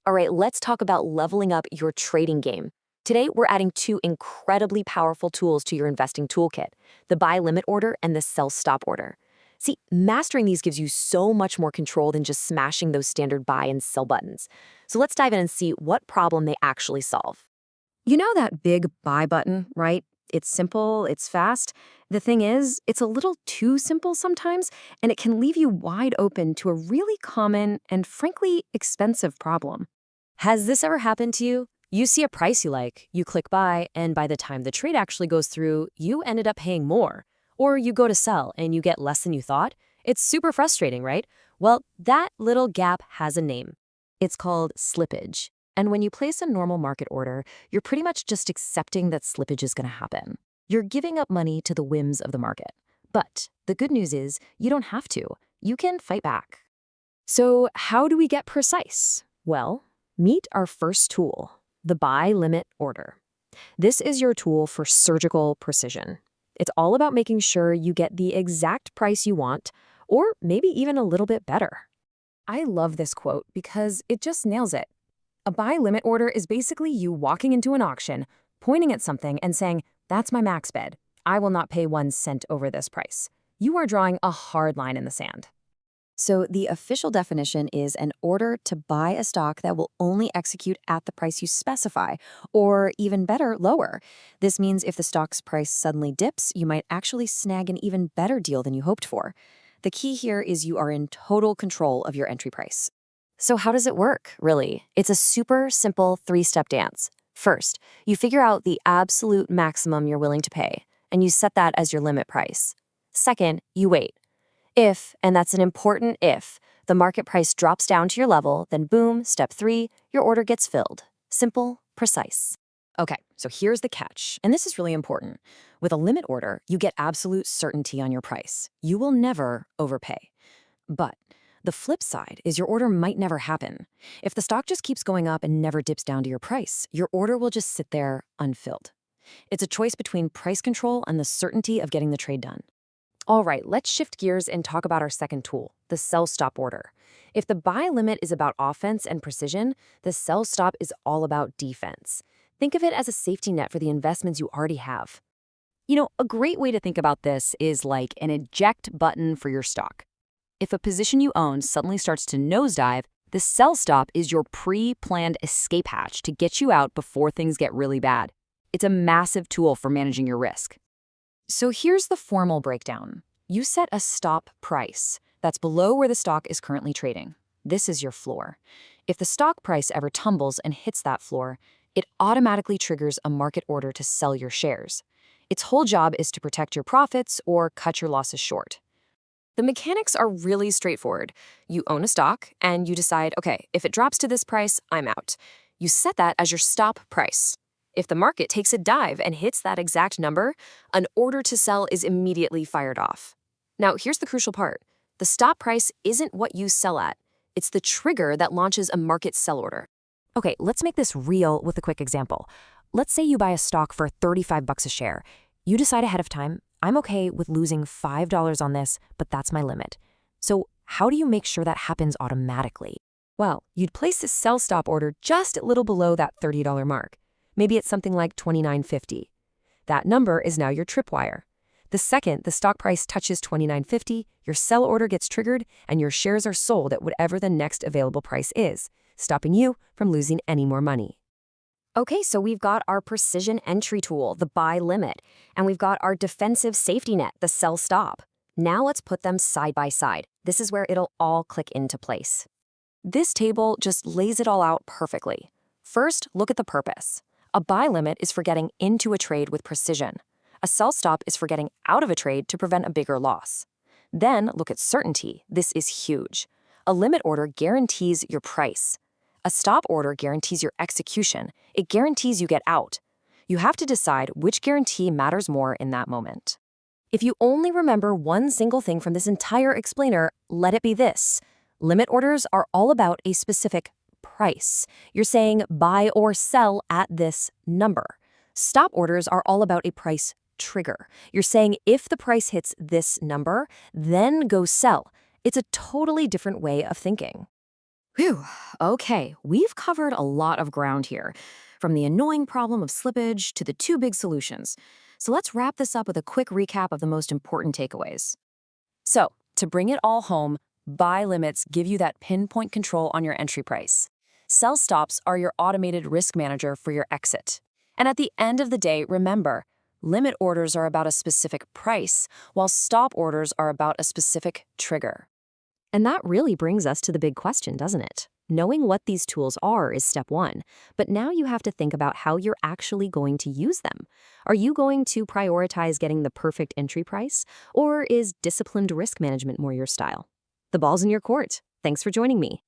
All right, let's talk about leveling up your trading game. Today, we're adding two incredibly powerful tools to your investing toolkit, the buy limit order and the sell stop order. See, mastering these gives you so much more control than just smashing those standard buy and sell buttons. So let's dive in and see what problem they actually solve. You know that big buy button, right? It's simple, it's fast. The thing is, it's a little too simple sometimes, and it can leave you wide open to a really common and frankly expensive problem. Has this ever happened to you? You see a price you like, you click buy, and by the time the trade actually goes through, you ended up paying more. Or you go to sell and you get less than you thought. It's super frustrating, right? Well, that little gap has a name. It's called slippage. And when you place a normal market order, you're pretty much just accepting that slippage is going to happen. You're giving up money to the whims of the market. But the good news is you don't have to. You can fight back. So how do we get precise? Well, meet our first tool, the buy limit order. This is your tool for surgical precision. It's all about making sure you get the exact price you want, or maybe even a little bit better. I love this quote because it just nails it. A buy limit order is basically you walking into an auction, pointing at something and saying, "That's my max bid. I will not pay 1 cent over this price." You are drawing a hard line in the sand. So the official definition is an order to buy a stock that will only execute at the price you specify, or even better, lower. This means if the stock's price suddenly dips, you might actually snag an even better deal than you hoped for. The key here is you are in total control of your entry price. So how does it work, really? It's a super simple 3-step dance. First, you figure out the absolute maximum you're willing to pay, and you set that as your limit price. Second, you wait. If, and that's an important if, the market price drops down to your level, then boom, step 3, your order gets filled. Simple, precise. Okay, so here's the catch, and this is really important. With a limit order, you get absolute certainty on your price. You will never overpay. But the flip side is your order might never happen. If the stock just keeps going up and never dips down to your price, your order will just sit there unfilled. It's a choice between price control and the certainty of getting the trade done. All right, let's shift gears and talk about our second tool, the sell stop order. If the buy limit is about offense and precision, the sell stop is all about defense. Think of it as a safety net for the investments you already have. You know, a great way to think about this is like an eject button for your stock. If a position you own suddenly starts to nosedive, the sell stop is your pre-planned escape hatch to get you out before things get really bad. It's a massive tool for managing your risk. So here's the formal breakdown. You set a stop price that's below where the stock is currently trading. This is your floor. If the stock price ever tumbles and hits that floor, it automatically triggers a market order to sell your shares. Its whole job is to protect your profits or cut your losses short. The mechanics are really straightforward. You own a stock and you decide, okay, if it drops to this price, I'm out. You set that as your stop price. If the market takes a dive and hits that exact number, an order to sell is immediately fired off. Now, here's the crucial part. The stop price isn't what you sell at. It's the trigger that launches a market sell order. Okay, let's make this real with a quick example. Let's say you buy a stock for $35 a share. You decide ahead of time, I'm okay with losing $5 on this, but that's my limit. So how do you make sure that happens automatically? Well, you'd place this sell stop order just a little below that $30 mark. Maybe it's something like $29.50. That number is now your tripwire. The second the stock price touches $29.50, your sell order gets triggered and your shares are sold at whatever the next available price is, stopping you from losing any more money. Okay, so we've got our precision entry tool, the buy limit, and we've got our defensive safety net, the sell stop. Now let's put them side by side. This is where it'll all click into place. This table just lays it all out perfectly. First, look at the purpose. A buy limit is for getting into a trade with precision. A sell stop is for getting out of a trade to prevent a bigger loss. Then look at certainty. This is huge. A limit order guarantees your price. A stop order guarantees your execution. It guarantees you get out. You have to decide which guarantee matters more in that moment. If you only remember one single thing from this entire explainer, let it be this. Limit orders are all about a specific price. You're saying buy or sell at this number. Stop orders are all about a price trigger. You're saying if the price hits this number, then go sell. It's a totally different way of thinking. Whew. Okay, we've covered a lot of ground here, from the annoying problem of slippage to the two big solutions. So let's wrap this up with a quick recap of the most important takeaways. So, to bring it all home, buy limits give you that pinpoint control on your entry price. Sell stops are your automated risk manager for your exit. And at the end of the day, remember, limit orders are about a specific price, while stop orders are about a specific trigger. And that really brings us to the big question, doesn't it? Knowing what these tools are is step one, but now you have to think about how you're actually going to use them. Are you going to prioritize getting the perfect entry price, or is disciplined risk management more your style? The ball's in your court. Thanks for joining me.